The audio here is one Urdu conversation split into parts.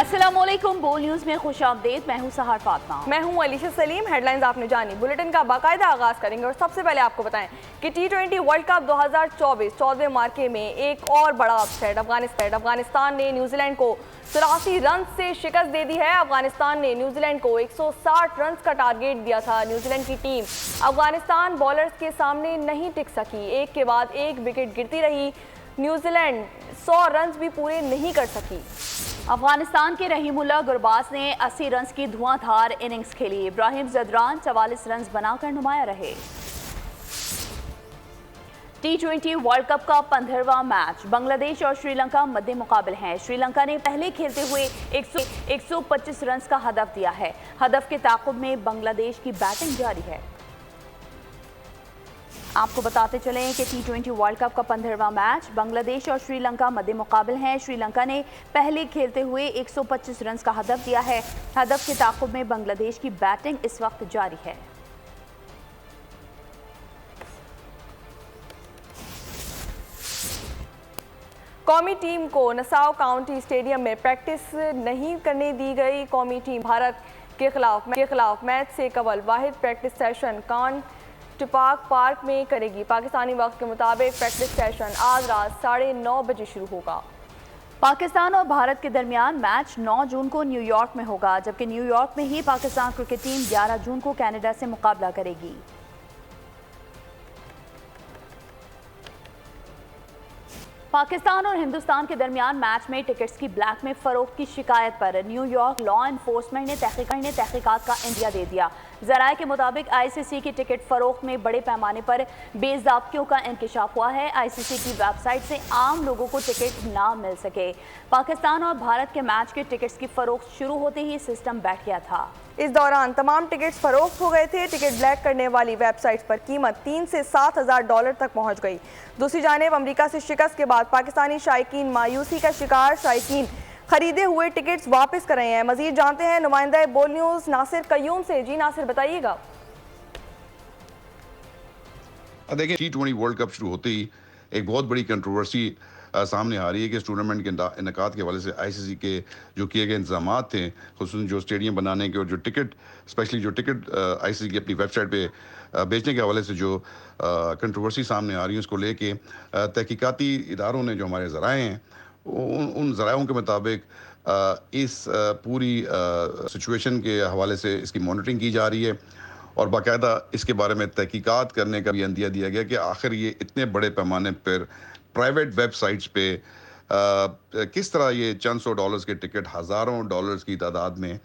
السلام علیکم، بول نیوز میں خوش آمدید۔ میں ہوں سہار فاطمہ۔ میں ہوں علیشہ سلیم۔ ہیڈ لائنز آپ نے جانی، بلیٹن کا باقاعدہ آغاز کریں گے اور سب سے پہلے آپ کو بتائیں کہ T20 ورلڈ کپ 2024 14ویں مارکے میں ایک اور بڑا اپسیٹ افغانستان نے نیوزی لینڈ کو 83 رنز سے شکست دے دی ہے۔ افغانستان نے نیوزی لینڈ کو 160 رنز کا ٹارگیٹ دیا تھا۔ نیوزی لینڈ کی ٹیم افغانستان بالرز کے سامنے نہیں ٹک سکی، ایک کے بعد ایک وکٹ گرتی رہی۔ نیوزی لینڈ 100 رنز بھی پورے نہیں کر سکی۔ افغانستان کے رحیم اللہ گرباز نے 80 رنز کی دھواں دھار اننگز کھیلی۔ ابراہیم زدران 44 رنز بنا کر نمایاں رہے۔ T20 ورلڈ کپ کا 15واں میچ بنگلہ دیش اور سری لنکا مد مقابل ہیں۔ سری لنکا نے پہلے کھیلتے ہوئے 125 رنز کا ہدف دیا ہے۔ ہدف کے تعاقب میں بنگلہ دیش کی بیٹنگ جاری ہے۔ آپ کو بتاتے چلیں کہ T20 ورلڈ کپ کا 15واں میچ بنگلہ دیش اور سری لنکا مد مقابل ہیں۔ سری لنکا نے پہلے کھیلتے ہوئے 125 رنز کا ہدف دیا ہے۔ ہدف کے تعاقب میں بنگلہ دیش کی بیٹنگ اس وقت جاری ہے۔ قومی ٹیم کو نساؤ کاؤنٹی اسٹیڈیم میں پریکٹس نہیں کرنے دی گئی۔ قومی ٹیم بھارت کے خلاف میچ سے قبل واحد پریکٹس سیشن ٹپاک پارک میں کرے گی۔ پاکستانی وقت کے مطابق پریکٹس سیشن آج رات 9:30 بجے شروع ہوگا۔ پاکستان اور بھارت کے درمیان میچ 9 جون کو نیو یارک میں ہوگا، جبکہ نیو یارک میں ہی پاکستان کرکٹ ٹیم 11 جون کو کینیڈا سے مقابلہ کرے گی۔ پاکستان اور ہندوستان کے درمیان میچ میں ٹکٹس کی بلیک میں فروخت کی شکایت پر نیو یارک لا انفورسمنٹ نے تحقیقات کا عندیہ دے دیا۔ ذرائع کے مطابق آئی سی سی کی ٹکٹ فروخت میں بڑے پیمانے پر بے ضابطگیوں کا انکشاف ہوا ہے۔ آئی سی سی کی ویب سائٹ سے عام لوگوں کو ٹکٹ نہ مل سکے۔ پاکستان اور بھارت کے میچ کے ٹکٹس کی فروخت شروع ہوتے ہی سسٹم بیٹھ گیا تھا۔ اس دوران تمام ٹکٹس فروخت ہو گئے تھے۔ ٹکٹ بلیک کرنے والی ویب سائٹس پر قیمت $3,000 سے $7,000 تک پہنچ گئی۔ دوسری جانب امریکہ سے شکست کے بعد پاکستانی شائقین مایوسی کا شکار، شائقین خریدے ہوئے ٹکٹس واپس کر رہے ہیں۔ مزید جانتے ہیں نمائندہ بول نیوز ناصر قیوم سے۔ جی ناصر، بتائیے گا۔ دیکھیں T20 ورلڈ کپ شروع ہوتے ہی ایک بہت بڑی کنٹروورسی سامنے آ رہی ہے کہ اس ٹورنامنٹ کے انعقاد کے حوالے سے آئی سی سی کے جو کیے گئے انتظامات تھے، خصوصاً جو اسٹیڈیم بنانے کے اور جو ٹکٹ اسپیشلی جو ٹکٹ آئی سی سی کی اپنی ویب سائٹ پہ بیچنے کے حوالے سے جو کنٹروورسی سامنے آ رہی ہے، اس کو لے کے تحقیقاتی اداروں نے جو ہمارے ذرائع ہیں ان ذرائعوں کے مطابق اس پوری سچویشن کے حوالے سے اس کی مانیٹرنگ کی جا رہی ہے اور باقاعدہ اس کے بارے میں تحقیقات کرنے کا بھی عندیہ دیا گیا کہ آخر یہ اتنے بڑے پیمانے پر پرائیویٹ ویب سائٹس پہ کس طرح یہ چند سو ڈالرز کے ٹکٹ ہزاروں ڈالرز کی تعداد میں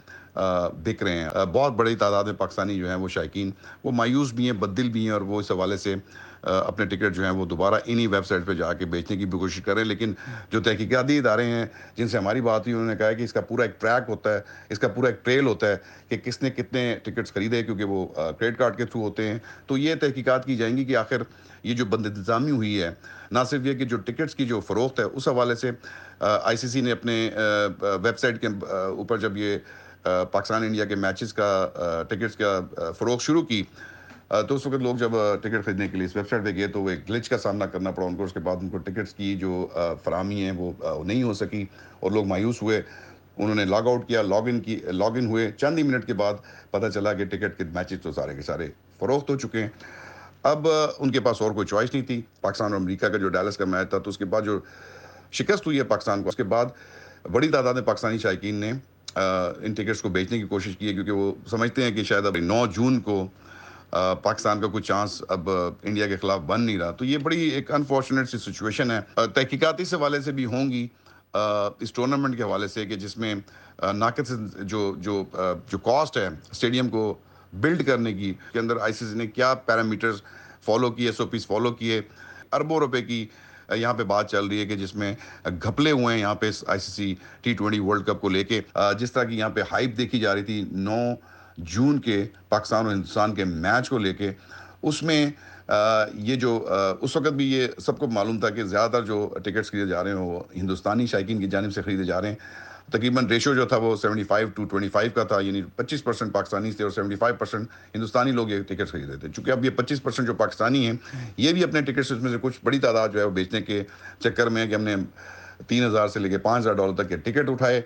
بک رہے ہیں۔ بہت بڑی تعداد میں پاکستانی جو ہیں وہ شائقین وہ مایوس بھی ہیں، بددل بھی ہیں اور وہ اس حوالے سے اپنے ٹکٹ جو ہیں وہ دوبارہ انہی ویب سائٹ پہ جا کے بیچنے کی بھی کوشش کر رہے ہیں۔ لیکن جو تحقیقاتی ادارے ہیں جن سے ہماری بات ہوئی، انہوں نے کہا کہ اس کا پورا ایک ٹریک ہوتا ہے، اس کا پورا ایک ٹریل ہوتا ہے کہ کس نے کتنے ٹکٹس خریدے، کیونکہ وہ کریڈٹ کارڈ کے تھرو ہوتے ہیں۔ تو یہ تحقیقات کی جائیں گی کہ آخر یہ جو بد انتظامی ہوئی ہے، نہ صرف یہ کہ جو ٹکٹس کی جو فروخت ہے اس حوالے سے آئی سی سی نے اپنے ویب سائٹ کے اوپر جب یہ پاکستان انڈیا کے میچز کا ٹکٹس کا فروخت شروع کی تو اس وقت لوگ جب ٹکٹ خریدنے کے لیے اس ویب سائٹ پہ گئے تو وہ ایک گلچ کا سامنا کرنا پڑا ان کو۔ اس کے بعد ان کو ٹکٹس کی جو فراہمی ہیں وہ نہیں ہو سکی اور لوگ مایوس ہوئے۔ انہوں نے لاگ آؤٹ کیا، لاگ ان ہوئے، چند ہی منٹ کے بعد پتہ چلا کہ ٹکٹ کے میچز تو سارے کے سارے فروخت ہو چکے ہیں۔ اب ان کے پاس اور کوئی چوائس نہیں تھی۔ پاکستان اور امریکہ کا جو ڈیلس کا میچ تھا تو اس کے بعد جو شکست ہوئی ہے پاکستان کو، اس کے بعد بڑی تعداد میں پاکستانی شائقین نے ان ٹکٹس کو بیچنے کی کوشش کی ہے، کیونکہ وہ سمجھتے ہیں کہ شاید اب 9 جون کو پاکستان کا کوئی چانس اب انڈیا کے خلاف بن نہیں رہا۔ تو یہ بڑی ایک انفارچونیٹ سی سچویشن ہے۔ تحقیقاتی سے حوالے سے بھی ہوں گی اس ٹورنامنٹ کے حوالے سے کہ جس میں ناقص جو کاسٹ ہے اسٹیڈیم کو بلڈ کرنے کی کے اندر آئی سی سی نے کیا پیرامیٹرز فالو کیے، ایس او پیز فالو کیے، اربوں روپے کی یہاں پہ بات چل رہی ہے کہ جس میں گھپلے ہوئے ہیں یہاں پہ آئی سی سی T20 ورلڈ کپ کو لے کے۔ جس طرح کی یہاں پہ ہائپ دیکھی جا رہی تھی 9 جون کے پاکستان اور ہندوستان کے میچ کو لے کے، اس میں یہ جو اس وقت بھی یہ سب کو معلوم تھا کہ زیادہ تر جو ٹکٹس خریدے جا رہے ہیں وہ ہندوستانی شائقین کی جانب سے خریدے جا رہے ہیں۔ تقریباً ریشو جو تھا وہ 75-25 کا تھا، یعنی 25% پاکستانی تھے اور 75% ہندوستانی لوگ یہ ٹکٹ خرید رہے تھے۔ چونکہ اب یہ 25% جو پاکستانی ہیں یہ بھی اپنے ٹکٹس میں سے کچھ بڑی تعداد جو ہے وہ بیچنے کے چکر میں کہ ہم نے $3,000 سے لے کے $5,000 تک کے ٹکٹ اٹھائے۔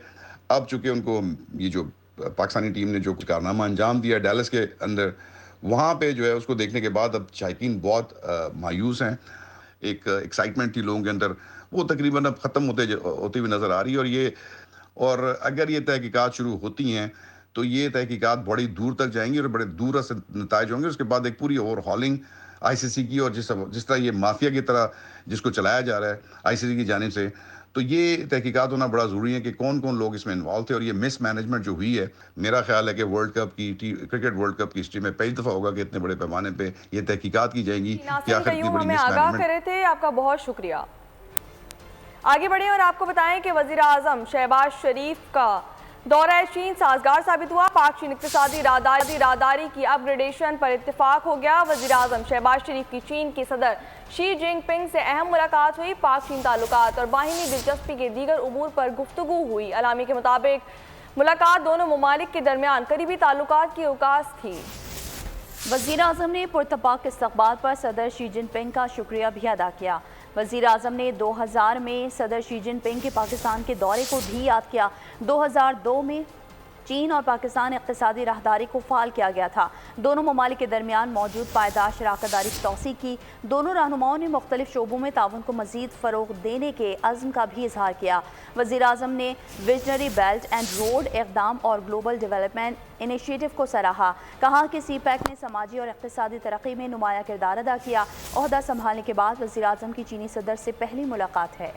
اب چونکہ ان کو یہ جو پاکستانی ٹیم نے جو کارنامہ انجام دیا ڈیلس کے اندر، وہاں پہ جو ہے اس کو دیکھنے کے بعد اب شائقین بہت مایوس ہیں. ایک ایکسائٹمنٹ تھی لوگوں کے اندر، وہ تقریباً اب ختم ہوتی ہوئی نظر آ رہی ہے. اور اگر یہ تحقیقات شروع ہوتی ہیں تو یہ تحقیقات بڑی دور تک جائیں گی اور بڑے دور سے نتائج ہوں گے. اس کے بعد ایک پوری اوور ہالنگ آئی سی سی کی، اور جس طرح یہ مافیا کی طرح جس کو چلایا جا رہا ہے آئی سی سی کی جانب سے، تو یہ تحقیقات ہونا بڑا ضروری ہے کہ کون کون لوگ اس میں انوالو تھے. اور یہ مس مینجمنٹ جو ہوئی ہے، میرا خیال ہے کہ کرکٹ ورلڈ کپ کی ہسٹری میں پہلی دفعہ ہوگا کہ اتنے بڑے پیمانے پہ یہ تحقیقات کی جائیں گی کہ ناصرین آخر اتنی قیوم بڑی ہمیں مس آگاہ مینجمنٹ. کرے تھے، آپ کا بہت شکریہ. آگے بڑھیں اور آپ کو بتائیں کہ وزیر اعظم شہباز شریف کا دورہ چین سازگار ثابت ہوا. پاک چین اقتصادی راداری کی اپ گریڈیشن پر اتفاق ہو گیا. وزیر اعظم شہباز شریف کی چین کے صدر شی جنگ پنگ سے اہم ملاقات ہوئی. پاک چین تعلقات اور باہمی دلچسپی کے دیگر امور پر گفتگو ہوئی. اعلامیے کے مطابق ملاقات دونوں ممالک کے درمیان قریبی تعلقات کی عکاس تھی. وزیر اعظم نے پرتپاک استقبال پر صدر شی جن پنگ کا شکریہ بھی ادا کیا. وزیر اعظم نے 2000 میں صدر شی جن پنگ کے پاکستان کے دورے کو بھی یاد کیا. 2002 میں چین اور پاکستان اقتصادی راہداری کو فعال کیا گیا تھا. دونوں ممالک کے درمیان موجود پائیدار شراکت داری کی توسیع کی. دونوں رہنماؤں نے مختلف شعبوں میں تعاون کو مزید فروغ دینے کے عزم کا بھی اظہار کیا. وزیر اعظم نے ویژنری بیلٹ اینڈ روڈ اقدام اور گلوبل ڈیولپمنٹ انیشیٹو کو سراہا. کہا کہ سی پیک نے سماجی اور اقتصادی ترقی میں نمایاں کردار ادا کیا. عہدہ سنبھالنے کے بعد وزیر اعظم کی چینی صدر سے پہلی ملاقات ہے.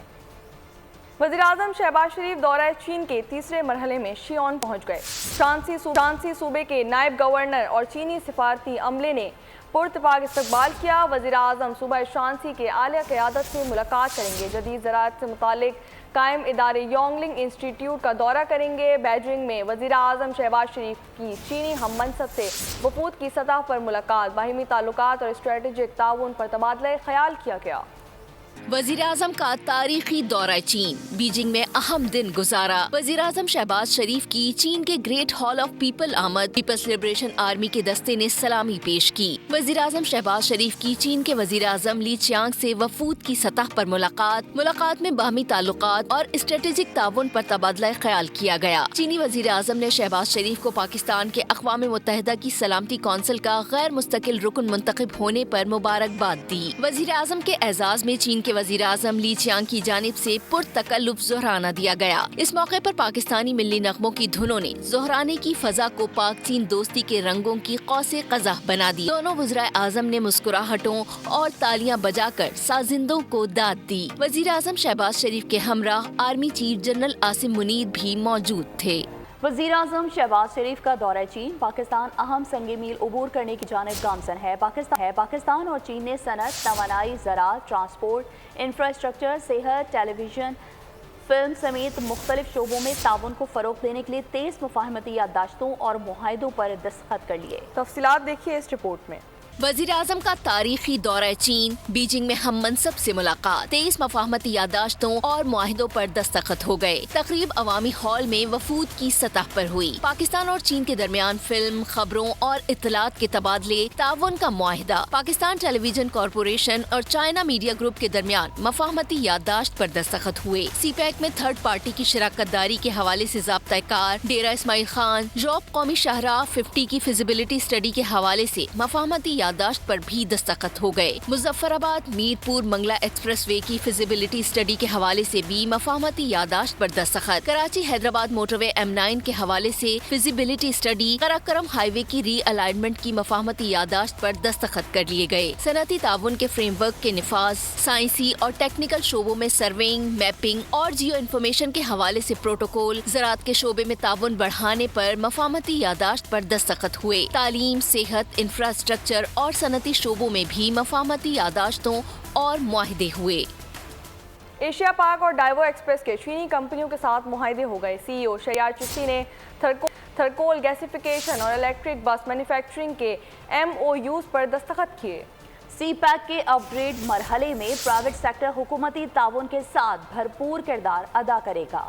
وزیر اعظم شہباز شریف دورہ چین کے تیسرے مرحلے میں شیون پہنچ گئے. شانسی صوبے کے نائب گورنر اور چینی سفارتی عملے نے پرتپاک استقبال کیا. وزیر اعظم صوبہ شانسی کے اعلیٰ قیادت سے ملاقات کریں گے. جدید زراعت سے متعلق قائم ادارے یونگلنگ انسٹیٹیوٹ کا دورہ کریں گے. بیجنگ میں وزیر اعظم شہباز شریف کی چینی ہم منصب سے وفود کی سطح پر ملاقات. باہمی تعلقات اور اسٹریٹجک تعاون پر تبادلہ خیال کیا گیا. وزیر اعظم کا تاریخی دورہ چین، بیجنگ میں اہم دن گزارا. وزیر اعظم شہباز شریف کی چین کے گریٹ ہال آف پیپل آمد. پیپلز لبریشن آرمی کے دستے نے سلامی پیش کی. وزیر اعظم شہباز شریف کی چین کے وزیر اعظم لی چیانگ سے وفود کی سطح پر ملاقات میں باہمی تعلقات اور اسٹریٹجک تعاون پر تبادلہ خیال کیا گیا. چینی وزیر اعظم نے شہباز شریف کو پاکستان کے اقوام متحدہ کی سلامتی کونسل کا غیر مستقل رکن منتخب ہونے پر مبارکباد دی. وزیر اعظم کے اعزاز میں چین کے وزیر اعظم لی چیانگ کی جانب سے پرتکلف ظہرانہ دیا گیا. اس موقع پر پاکستانی ملی نغموں کی دھنوں نے ظہرانے کی فضا کو پاک چین دوستی کے رنگوں کی قوس قزح بنا دی. دونوں وزرائے اعظم نے مسکراہٹوں اور تالیاں بجا کر سازندوں کو داد دی. وزیر اعظم شہباز شریف کے ہمراہ army chief general Asim Munir بھی موجود تھے. وزیر اعظم شہباز شریف کا دورہ چین. پاکستان اہم سنگ میل عبور کرنے کی جانب گامزن ہے. پاکستان اور چین نے صنعت، توانائی، زراعت، ٹرانسپورٹ، انفراسٹرکچر، صحت، ٹیلی ویژن، فلم سمیت مختلف شعبوں میں تعاون کو فروغ دینے کے لیے 23 مفاہمتی یادداشتوں اور معاہدوں پر دستخط کر لیے. تفصیلات دیکھیے اس رپورٹ میں. وزیر اعظم کا تاریخی دورہ چین، بیجنگ میں ہم منصب سے ملاقات. 23 مفاہمتی یادداشتوں اور معاہدوں پر دستخط ہو گئے. تقریب عوامی ہال میں وفود کی سطح پر ہوئی. پاکستان اور چین کے درمیان فلم، خبروں اور اطلاعات کے تبادلے، تعاون کا معاہدہ. پاکستان ٹیلی ویژن کارپوریشن اور چائنا میڈیا گروپ کے درمیان مفاہمتی یادداشت پر دستخط ہوئے. سی پیک میں تھرڈ پارٹی کی شراکت داری کے حوالے سے ضابطہ کار، ڈیرہ اسماعیل خان، جوب قومی شاہراہ 50 کی فیزیبلٹی اسٹڈی کے حوالے سے مفاہمتی یادداشت پر بھی دستخط ہو گئے. مظفر آباد میرپور منگلا ایکسپریس وے کی فیزیبلٹی اسٹڈی کے حوالے سے بھی مفاہمتی یادداشت پر دستخط. کراچی حیدرآباد موٹر وے M9 کے حوالے سے فیزیبلٹی اسٹڈی. قراقرم ہائی وے کی ری الائنمنٹ کی مفاہمتی یادداشت پر دستخط کر لیے گئے. صنعتی تعاون کے فریم ورک کے نفاذ، سائنسی اور ٹیکنیکل شعبوں میں سرویئنگ، میپنگ اور جیو انفارمیشن کے حوالے سے پروٹوکول. زراعت کے شعبے میں تعاون بڑھانے پر مفاہمتی یادداشت پر دستخط ہوئے. تعلیم، صحت، انفراسٹرکچر اور صنعتی شعبوں میں بھی مفاہمتی یادداشتوں اور معاہدے ہوئے. ایشیا پاک اور ڈائیو ایکسپریس کے چینی کمپنیوں کے ساتھ معاہدے ہو گئے. سی ای او شیار چشتی نے تھرکول گیسیفیکیشن اور الیکٹرک بس مینوفیکچرنگ کے MOUs پر دستخط کیے. سی پیک کے اپ گریڈ مرحلے میں پرائیویٹ سیکٹر حکومتی تعاون کے ساتھ بھرپور کردار ادا کرے گا.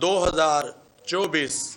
2024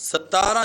17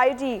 IG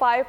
5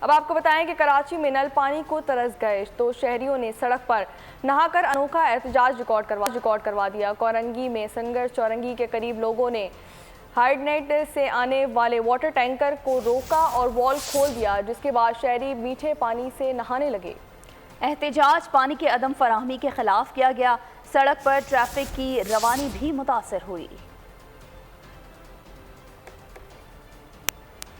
اب آپ کو بتائیں کہ کراچی میں نل پانی کو ترس گئے تو شہریوں نے سڑک پر نہا کر انوکھا احتجاج ریکارڈ کروا دیا۔ کورنگی میں سنگر چورنگی کے قریب لوگوں نے ہائیڈنٹ سے آنے والے واٹر ٹینکر کو روکا اور وال کھول دیا، جس کے بعد شہری میٹھے پانی سے نہانے لگے۔ احتجاج پانی کے عدم فراہمی کے خلاف کیا گیا۔ سڑک پر ٹریفک کی روانی بھی متاثر ہوئی۔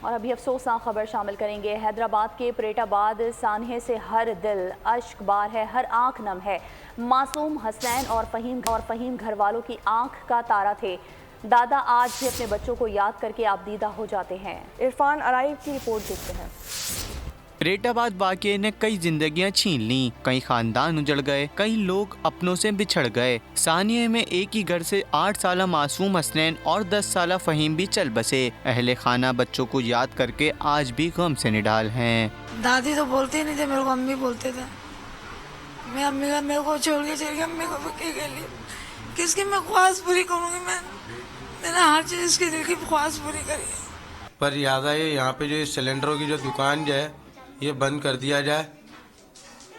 اور ابھی افسوسناک خبر شامل کریں گے۔ حیدرآباد کے پریٹ آباد سانحے سے ہر دل اشک بار ہے، ہر آنکھ نم ہے۔ معصوم حسنین اور فہیم گھر والوں کی آنکھ کا تارا تھے۔ دادا آج بھی اپنے بچوں کو یاد کر کے آپ دیدہ ہو جاتے ہیں۔ عرفان ارائیو کی رپورٹ دیکھتے ہیں۔ پریٹ آباد واقعے نے کئی زندگیاں چھین لیں، کئی خاندان اجڑ گئے، کئی لوگ اپنوں سے بچھڑ گئے۔ ثانیہ میں ایک ہی گھر سے 8 سالہ معصوم حسنین اور 10 سالہ فہیم بھی چل بسے۔ اہل خانہ بچوں کو یاد کر کے آج بھی غم سے نڈال ہیں۔ دادی تو بولتے ہی نہیں تھے، میرے کو امی بولتے تھے۔ میں امی کا میرے کو چھوڑ کے چل گیا، امی کو کے لیے کس کی میں خواہش پوری کروں گی؟ میں نے ہر چیز کے دل کی خواہش پوری کری ہے۔ پر یاد آئے یہاں پہ جو سلنڈروں کی جو دکان جو ہے یہ بند کر دیا جائے،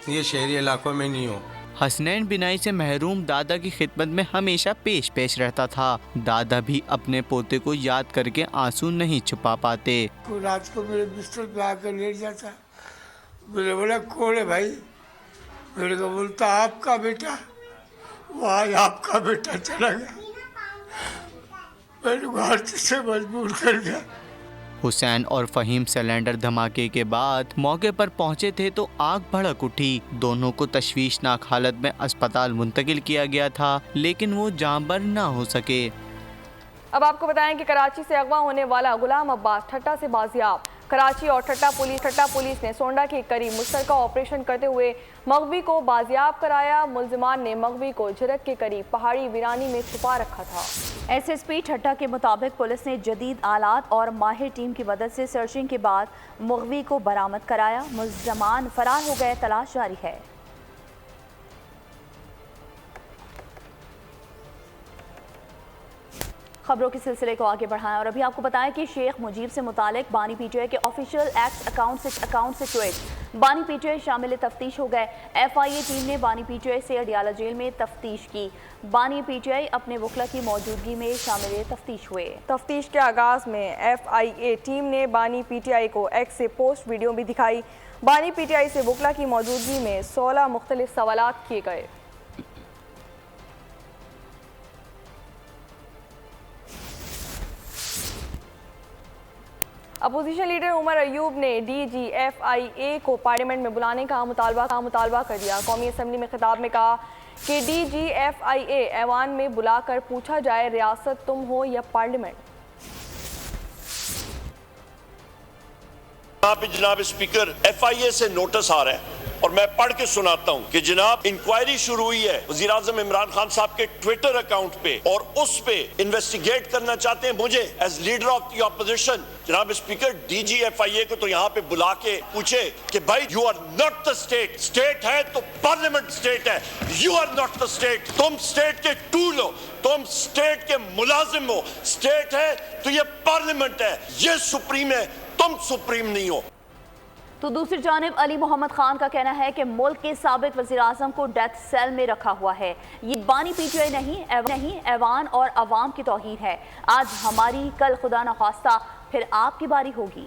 یہ شہری علاقوں میں نہیں ہو۔ حسنین بینائی سے محروم دادا کی خدمت میں ہمیشہ پیش رہتا تھا۔ دادا بھی اپنے پوتے کو یاد کر کے آنسو نہیں چھپا پاتے۔ رات کو میرے بستر پہ آ کر لیٹ جاتا، میرے بولا کون ہے بھائی؟ میرے کو بولتا آپ کا بیٹا، وہ آج آپ کا بیٹا چلا گیا، میں نے گھر سے مجبور کر گیا۔ حسین اور فہیم سلنڈر دھماکے کے بعد موقع پر پہنچے تھے تو آگ بھڑک اٹھی۔ دونوں کو تشویشناک حالت میں اسپتال منتقل کیا گیا تھا، لیکن وہ جاں بر نہ ہو سکے۔ اب آپ کو بتائیں کہ کراچی سے اغوا ہونے والا غلام عباس ٹھٹا سے بازیاب۔ کراچی اور ٹھٹا پولیس نے سونڈا کے قریب مشترکہ آپریشن کرتے ہوئے مغوی کو بازیاب کرایا۔ ملزمان نے مغوی کو جھرک کے قریب پہاڑی ویرانی میں چھپا رکھا تھا۔ ایس ایس پی ٹھٹا کے مطابق پولیس نے جدید آلات اور ماہر ٹیم کی مدد سے سرچنگ کے بعد مغوی کو برآمد کرایا۔ ملزمان فرار ہو گئے، تلاش جاری ہے۔ خبروں کے سلسلے کو آگے بڑھائیں اور ابھی آپ کو بتائیں کہ شیخ مجیب سے متعلق بانی پی ٹی آئی کے آفیشیل ایکس اکاؤنٹ سے ٹویٹ۔ بانی پی ٹی آئی شامل تفتیش ہو گئے۔ ایف آئی اے ٹیم نے بانی پی ٹی آئی سے اڈیالہ جیل میں تفتیش کی۔ بانی پی ٹی آئی اپنے وکلا کی موجودگی میں شامل تفتیش ہوئے۔ تفتیش کے آغاز میں ایف آئی اے ٹیم نے بانی پی ٹی آئی کو ایکس سے پوسٹ ویڈیو بھی دکھائی۔ بانی پی ٹی آئی سے وکلا کی موجودگی میں 16 مختلف سوالات کیے گئے۔ اپوزیشن لیڈر عمر ایوب نے D G F I A کو پارلیمنٹ میں بلانے کا مطالبہ کر دیا۔ قومی اسمبلی میں خطاب میں کہا کہ ڈی جی ایف آئی اے ایوان میں بلا کر پوچھا جائے ریاست تم ہو یا پارلیمنٹ۔ جناب اسپیکر، ایف آئی اے سے نوٹس آ رہا ہے اور میں پڑھ کے سناتا ہوں کہ جناب انکوائری شروع ہوئی ہے وزیر اعظم عمران خان صاحب کے ٹویٹر اکاؤنٹ پہ اور اس پہ انویسٹیگیٹ کرنا چاہتے ہیں مجھے as leader of the opposition. جناب speaker, D G F I A کو تو یہاں پہ بلا کے پوچھے کہ بھائی you are not the state, state ہے تو پارلیمنٹ اسٹیٹ ہے، you are not the state, تم اسٹیٹ کے ٹول ہو، تم اسٹیٹ کے ملازم ہو، اسٹیٹ ہے تو یہ پارلیمنٹ ہے، یہ سپریم ہے، تم سپریم نہیں ہو۔ تو دوسری جانب علی محمد خان کا کہنا ہے کہ ملک کے سابق وزیراعظم کو ڈیتھ سیل میں رکھا ہوا ہے۔ یہ بانی پی ٹی آئی نہیں، ایوان اور عوام کی توہین ہے۔ آج ہماری، کل خدا نخواستہ پھر آپ کی باری ہوگی۔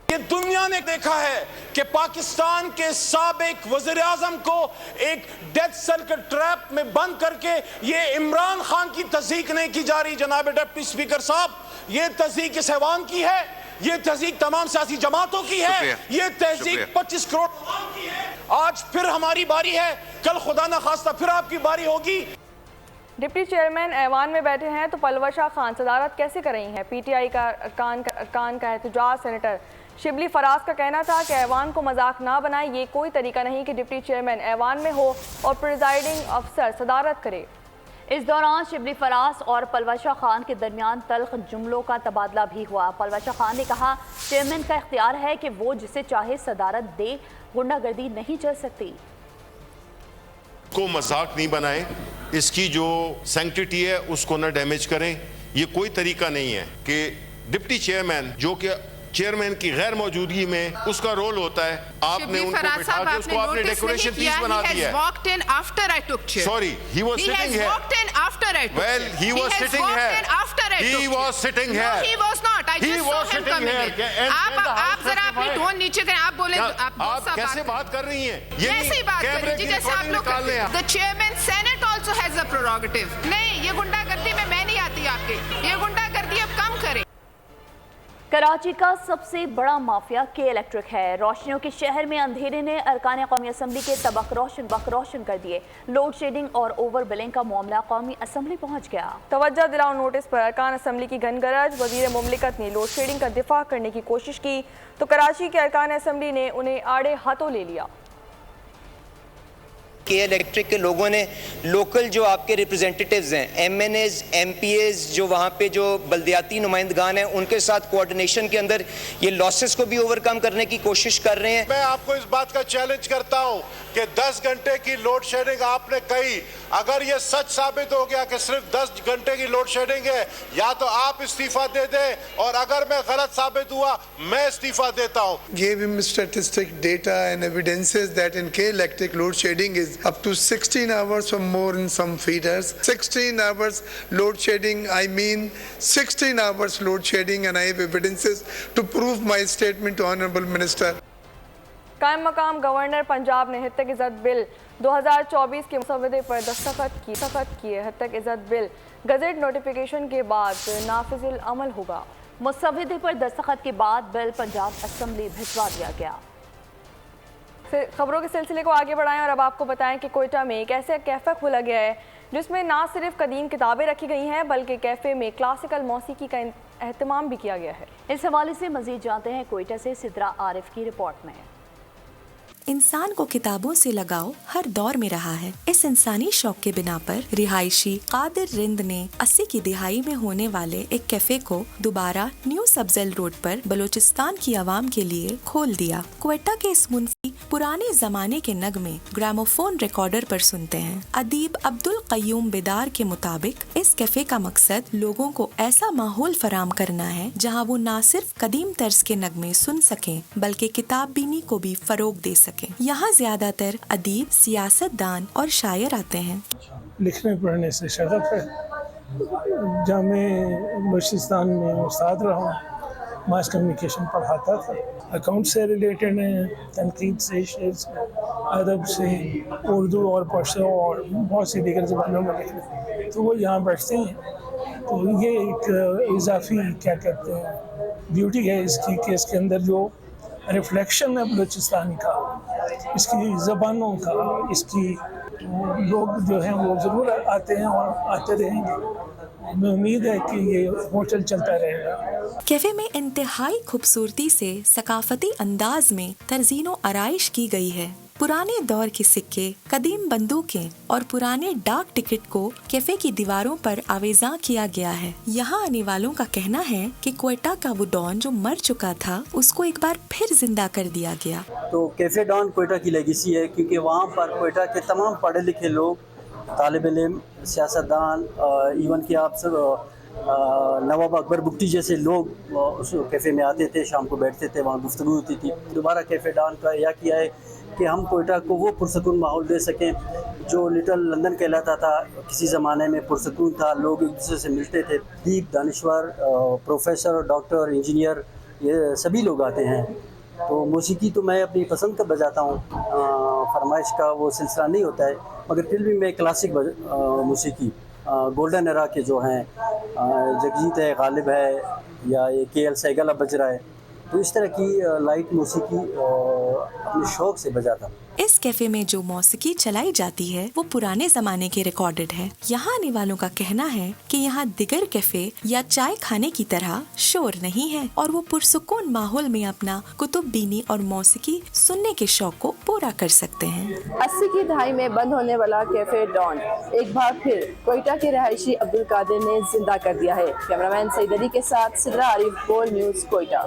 یہ دنیا نے دیکھا ہے کہ پاکستان کے سابق وزیر اعظم کو ایک ڈیتھ سیل کے ٹریپ میں بند کر کے یہ عمران خان کی تصدیق نہیں کی جا رہی۔ جناب ڈپٹی اسپیکر صاحب، یہ تصدیق اس ایوان کی ہے، یہ تحقیق تمام سیاسی جماعتوں کی ہے، یہ تحقیق 25 کروڑ کی ہے۔ آج پھر ہماری باری ہے، کل خدا نہ خواستہ پھر آپ کی باری ہوگی۔ ڈپٹی چیئرمین ایوان میں بیٹھے ہیں تو پلوشہ خان صدارت کیسے کر رہی ہیں؟ پی ٹی آئی کا ارکان کا احتجاج۔ سینیٹر شبلی فراز کا کہنا تھا کہ ایوان کو مذاق نہ بنائے، یہ کوئی طریقہ نہیں کہ ڈپٹی چیئرمین ایوان میں ہو اور پریزائڈنگ افسر صدارت کرے۔ اس دوران شبلی فراز اور پلوشہ خان کے درمیان تلخ جملوں کا تبادلہ بھی ہوا۔ پلوشہ خان نے کہا چیئرمین کا اختیار ہے کہ وہ جسے چاہے صدارت دے، غنڈہ گردی نہیں چل سکتی۔ کو مذاق نہیں بنائیں، اس کی جو سینکٹیٹی ہے اس کو نہ ڈیمیج کریں۔ یہ کوئی طریقہ نہیں ہے کہ ڈپٹی چیئرمین جو کہ چیئرمین کی غیر موجودگی میں اس کا رول ہوتا ہے. آپ نے ان کو بٹھا کے اس کو آپ نے ڈیکوریشن پیس بنا دیا ہے. Sorry, he was sitting here. Well, he was sitting here. He was sitting here. No, he was not. I just saw him coming in. آپ ذرا اپنی ٹون نیچے کریں. آپ بولیں, آپ کیسے بات کر رہی ہیں؟ ایسے ہی بات کر رہی جی جیسے آپ لوگ کرتے ہیں. The chairman Senate also has a prerogative. نہیں, یہ گنڈا گردی میں نہیں آتی آپ کے. یہ گنڈا گردی اب کم کریں. کراچی کا سب سے بڑا مافیا کے الیکٹرک ہے. روشنیوں کے شہر میں اندھیرے نے ارکان قومی اسمبلی کے طبق روشن کر دیے. لوڈ شیڈنگ اور اوور بلنگ کا معاملہ قومی اسمبلی پہنچ گیا. توجہ دلاؤ نوٹس پر ارکان اسمبلی کی گھن گرج. وزیر مملکت نے لوڈ شیڈنگ کا دفاع کرنے کی کوشش کی تو کراچی کے ارکان اسمبلی نے انہیں آڑے ہاتھوں لے لیا. کے الیکٹرک کے لوگوں نے لوکل جو آپ کے ریپرزینٹیٹیوز ہیں, M N As, M P As, جو وہاں پہ جو بلدیاتی نمائندگان ہیں, ان کے ساتھ کوارڈینیشن کے اندر یہ لاسز کو بھی اوور کم کرنے کی کوشش کر رہے ہیں. میں آپ کو اس بات کا چیلنج کرتا ہوں کہ 10 گھنٹے کی لوڈ شیڈنگ آپ نے کہی, اگر یہ سچ ثابت ہو گیا کہ صرف 10 گھنٹے کی لوڈ شیڈنگ ہے, یا تو آپ استعفیٰ دے دیں, اور اگر میں غلط ثابت ہوا میں استعفیٰ دیتا ہوں. Gave him statistic data and evidences that in K electric load shedding is up to 16 hours or more in some feeders. 16 hours load shedding, I mean 16 hours load shedding, and I have evidences to prove my statement to Honorable Minister. قائم مقام گورنر پنجاب نے حد تک عزت بل 2024 کے مسودے پر دستخط کیے. حد تک عزت بل گزٹ نوٹیفیکیشن کے بعد نافذ العمل ہوگا. مسودے پر دستخط کے بعد بل پنجاب اسمبلی بھجوا دیا گیا. خبروں کے سلسلے کو آگے بڑھائیں اور اب آپ کو بتائیں کہ کوئٹہ میں ایک ایسا کیفے کھولا گیا ہے جس میں نہ صرف قدیم کتابیں رکھی گئی ہیں بلکہ کیفے میں کلاسیکل موسیقی کا اہتمام بھی کیا گیا ہے. اس حوالے سے مزید جانتے ہیں کوئٹہ سے سدرا عارف کی رپورٹ میں. انسان کو کتابوں سے لگاؤ ہر دور میں رہا ہے. اس انسانی شوق کے بنا پر رہائشی قادر رند نے 80 کی دہائی میں ہونے والے ایک کیفے کو دوبارہ نیو سبزل روڈ پر بلوچستان کی عوام کے لیے کھول دیا. کوئٹہ کے اس منفی پرانے زمانے کے نغمے گراموفون ریکارڈر پر سنتے ہیں. ادیب عبدالقیوم بیدار کے مطابق اس کیفے کا مقصد لوگوں کو ایسا ماحول فراہم کرنا ہے جہاں وہ نہ صرف قدیم طرز کے نغمے سن سکیں بلکہ کتاب بینی کو بھی فروغ دے سکیں. یہاں زیادہ تر ادیب, سیاست دان اور شاعر آتے ہیں. لکھنے پڑھنے سے شغف ہے. جامع بلوچستان میں استاد رہا ہوں, ماس کمیونیکیشن پڑھاتا تھا. اکاؤنٹ سے ریلیٹڈ ہیں, تنقید سے, شعر سے, ادب سے, اردو اور پرسوں اور بہت سی دیگر زبانوں میں لکھنے, تو وہ یہاں بیٹھتے ہیں. تو یہ ایک اضافی کیا کہتے ہیں بیوٹی ہے اس کی کہ اس کے اندر جو ریفلیکشن ہے بلوچستان کا, اس کی زبانوں کا, اس کی لوگ جو ہیں وہ ضرور آتے ہیں اور آتے رہیں گے. میں امید ہے کہ یہ ہوٹل چلتا رہے گا. کیفے میں انتہائی خوبصورتی سے ثقافتی انداز میں تزئین و آرائش کی گئی ہے. پرانے دور کے سکے, قدیم بندوقیں اور پرانے ڈاک ٹکٹ کو کیفے کی دیواروں پر آویزاں کیا گیا ہے. یہاں آنے والوں کا کہنا ہے کہ کوئٹہ کا وہ ڈان جو مر چکا تھا اس کو ایک بار پھر زندہ کر دیا گیا. تو کیفے ڈان کوئٹہ کی لیگیسی ہے کیونکہ وہاں پر کوئٹہ کے تمام پڑھے لکھے لوگ, طالب علم, سیاستدان, ایون کہ آپ سب نواب اکبر بگٹی جیسے لوگ اس کیفے میں آتے تھے, شام کو بیٹھتے تھے, وہاں گفتگو ہوتی تھی. دوبارہ کیفے ڈان کا یہ کیا ہے کہ ہم کوئٹہ کو وہ پرسکون ماحول دے سکیں جو لٹل لندن کہلاتا تھا. کسی زمانے میں پرسکون تھا, لوگ ایک دوسرے سے ملتے تھے. دیپ, دانشور, پروفیسر, ڈاکٹر, انجینئر, یہ سبھی لوگ آتے ہیں. تو موسیقی تو میں اپنی پسند کا بجاتا ہوں, فرمائش کا وہ سلسلہ نہیں ہوتا ہے, مگر پھر بھی میں کلاسک موسیقی گولڈن ایرا کے جو ہیں, جگجیت ہے, غالب ہے, یا یہ کے ایل سیگل بج رہا ہے, تو اس طرح کی لائٹ موسیقی اپنے شوق سے بجاتا ہوں. اس کیفے میں جو موسیقی چلائی جاتی ہے وہ پرانے زمانے کے ریکارڈڈ ہے. یہاں آنے والوں کا کہنا ہے کہ یہاں دیگر کیفے یا چائے کھانے کی طرح شور نہیں ہے اور وہ پرسکون ماحول میں اپنا کتب بینی اور موسیقی سننے کے شوق کو پورا کر سکتے ہیں. 80 کی دہائی میں بند ہونے والا کیفے ڈان ایک بار پھر کوئٹہ کے رہائشی عبدالقادر نے زندہ کر دیا ہے. کیمرامین سعید علی کے ساتھ سدرا عارف, گول نیوز, کوئٹہ.